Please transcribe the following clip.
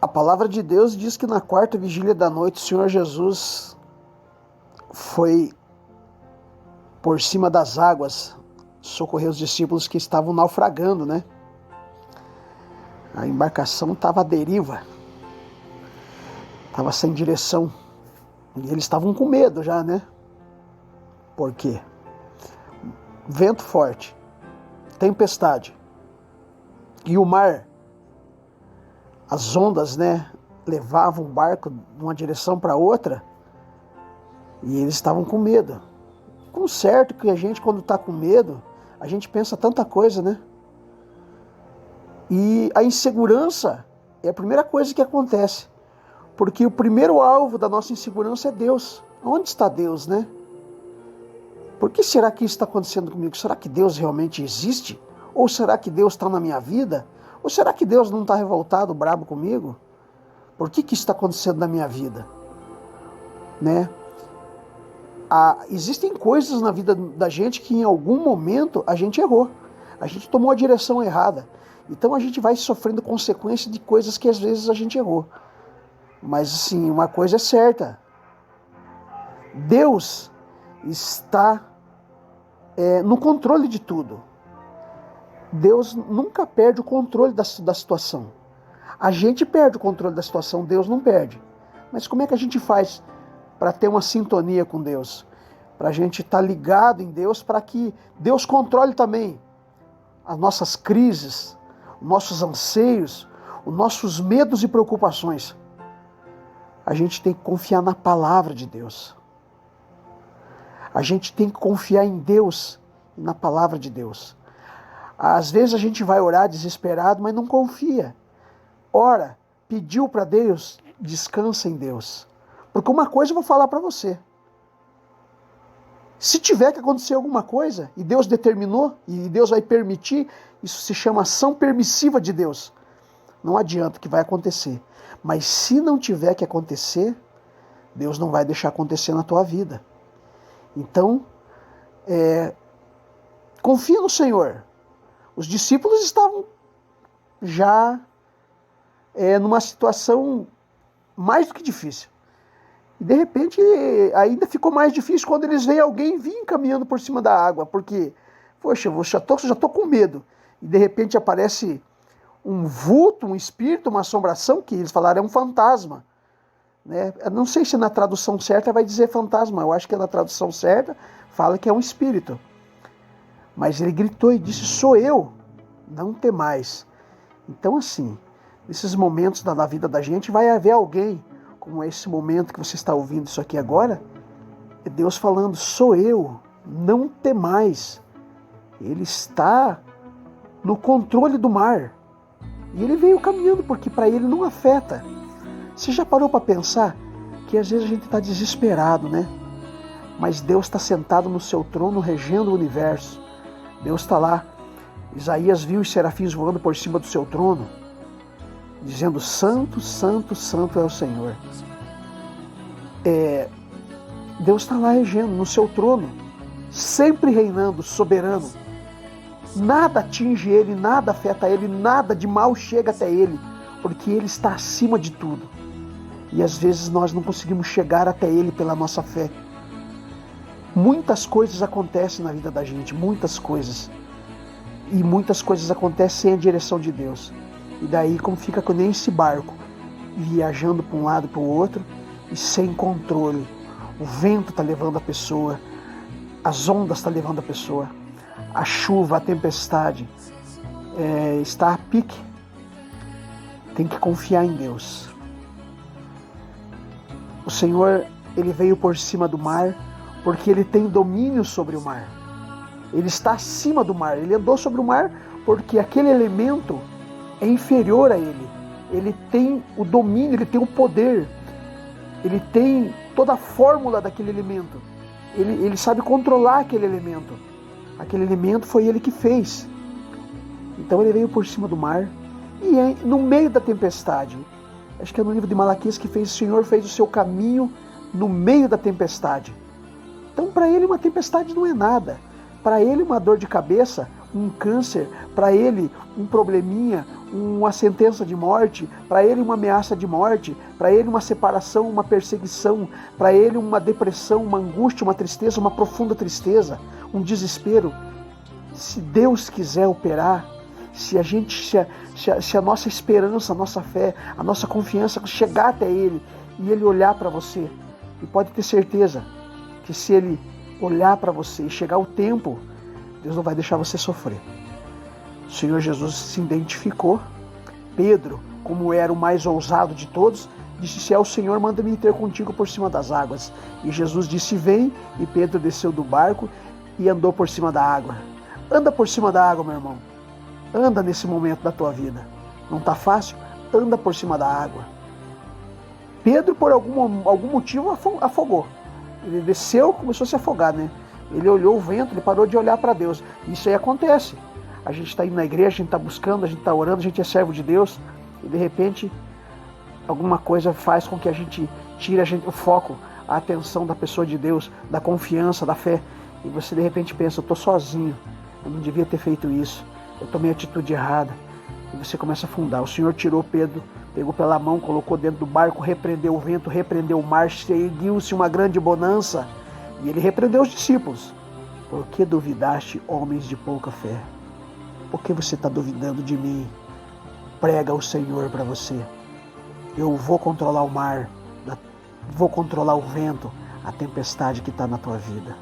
A palavra de Deus diz que na quarta vigília da noite o Senhor Jesus foi por cima das águas socorrer os discípulos que estavam naufragando, né? A embarcação estava à deriva, estava sem direção. E eles estavam com medo já, né? Por quê? Vento forte, tempestade. E o mar, as ondas, né, levavam o barco de uma direção para outra. E eles estavam com medo. Com certo que a gente, quando está com medo, a gente pensa tanta coisa, né? E a insegurança é a primeira coisa que acontece. Porque o primeiro alvo da nossa insegurança é Deus. Onde está Deus, né? Por que será que isso está acontecendo comigo? Será que Deus realmente existe? Ou será que Deus está na minha vida? Ou será que Deus não está revoltado, brabo comigo? Por que isso está acontecendo na minha vida? Né? Existem coisas na vida da gente que em algum momento a gente errou. A gente tomou a direção errada. Então a gente vai sofrendo consequências de coisas que às vezes a gente errou. Mas assim, uma coisa é certa. Deus está no controle de tudo. Deus nunca perde o controle da situação. A gente perde o controle da situação, Deus não perde. Mas como é que a gente faz para ter uma sintonia com Deus? Para a gente estar ligado em Deus, para que Deus controle também as nossas crises, os nossos anseios, os nossos medos e preocupações. A gente tem que confiar na palavra de Deus. A gente tem que confiar em Deus e na palavra de Deus. Às vezes a gente vai orar desesperado, mas não confia. Ora, pediu para Deus, descansa em Deus. Porque uma coisa eu vou falar para você. Se tiver que acontecer alguma coisa, e Deus determinou, e Deus vai permitir, isso se chama ação permissiva de Deus. Não adianta que vai acontecer. Mas se não tiver que acontecer, Deus não vai deixar acontecer na tua vida. Então, confia no Senhor. Os discípulos estavam já numa situação mais do que difícil. E de repente ainda ficou mais difícil quando eles veem alguém vir caminhando por cima da água. Porque, poxa, eu já tô com medo. E de repente aparece um vulto, um espírito, uma assombração, que eles falaram é um fantasma. Né? Eu não sei se na tradução certa vai dizer fantasma. Eu acho que na tradução certa fala que é um espírito. Mas ele gritou e disse, sou eu, não temais. Então assim, nesses momentos da vida da gente vai haver alguém, como esse momento que você está ouvindo isso aqui agora, é Deus falando, sou eu, não temais. Ele está no controle do mar. E ele veio caminhando porque para ele não afeta. Você já parou para pensar que às vezes a gente está desesperado, né? Mas Deus está sentado no seu trono regendo o universo. Deus está lá. Isaías viu os serafins voando por cima do seu trono, dizendo, santo, santo, santo é o Senhor. Deus está lá regendo no seu trono, sempre reinando, soberano. Nada atinge ele, nada afeta ele, nada de mal chega até ele, porque ele está acima de tudo. E às vezes nós não conseguimos chegar até ele pela nossa fé. Muitas coisas acontecem na vida da gente, muitas coisas. E muitas coisas acontecem sem a direção de Deus. E daí como fica que nem esse barco, viajando para um lado e para o outro, e sem controle. O vento está levando a pessoa, as ondas estão levando a pessoa, a chuva, a tempestade, está a pique. Tem que confiar em Deus. O Senhor, Ele veio por cima do mar, porque Ele tem domínio sobre o mar. Ele está acima do mar. Ele andou sobre o mar porque aquele elemento é inferior a Ele. Ele tem o domínio, Ele tem o poder. Ele tem toda a fórmula daquele elemento. Ele sabe controlar aquele elemento. Aquele elemento foi Ele que fez. Então Ele veio por cima do mar e no meio da tempestade. Acho que é no livro de Malaquias que fez, o Senhor fez o seu caminho no meio da tempestade. Então para Ele uma tempestade não é nada. Para Ele uma dor de cabeça, um câncer, para ele um probleminha, uma sentença de morte, para ele uma ameaça de morte, para ele uma separação, uma perseguição, para ele uma depressão, uma angústia, uma tristeza, uma profunda tristeza, um desespero. Se Deus quiser operar, se a nossa esperança, a nossa fé, a nossa confiança chegar até Ele e Ele olhar para você, e pode ter certeza que se Ele olhar para você e chegar o tempo, Deus não vai deixar você sofrer. O Senhor Jesus se identificou. Pedro, como era o mais ousado de todos, disse: se é o Senhor, manda-me ir ter contigo por cima das águas. E Jesus disse: vem. E Pedro desceu do barco e andou por cima da água. Anda por cima da água, meu irmão. Anda nesse momento da tua vida. Não está fácil? Anda por cima da água. Pedro, por algum motivo, afogou. Ele desceu, começou a se afogar, né? Ele olhou o vento, ele parou de olhar para Deus. Isso aí acontece. A gente está indo na igreja, a gente está buscando, a gente está orando, a gente é servo de Deus. E de repente, alguma coisa faz com que a gente tire o foco, a atenção da pessoa de Deus, da confiança, da fé. E você de repente pensa: eu estou sozinho, eu não devia ter feito isso, eu tomei a atitude errada. E você começa a afundar. O Senhor tirou Pedro, pegou pela mão, colocou dentro do barco, repreendeu o vento, repreendeu o mar, seguiu-se uma grande bonança. E ele repreendeu os discípulos. Por que duvidaste, homens de pouca fé? Por que você está duvidando de mim? Prega o Senhor para você. Eu vou controlar o mar, vou controlar o vento, a tempestade que está na tua vida.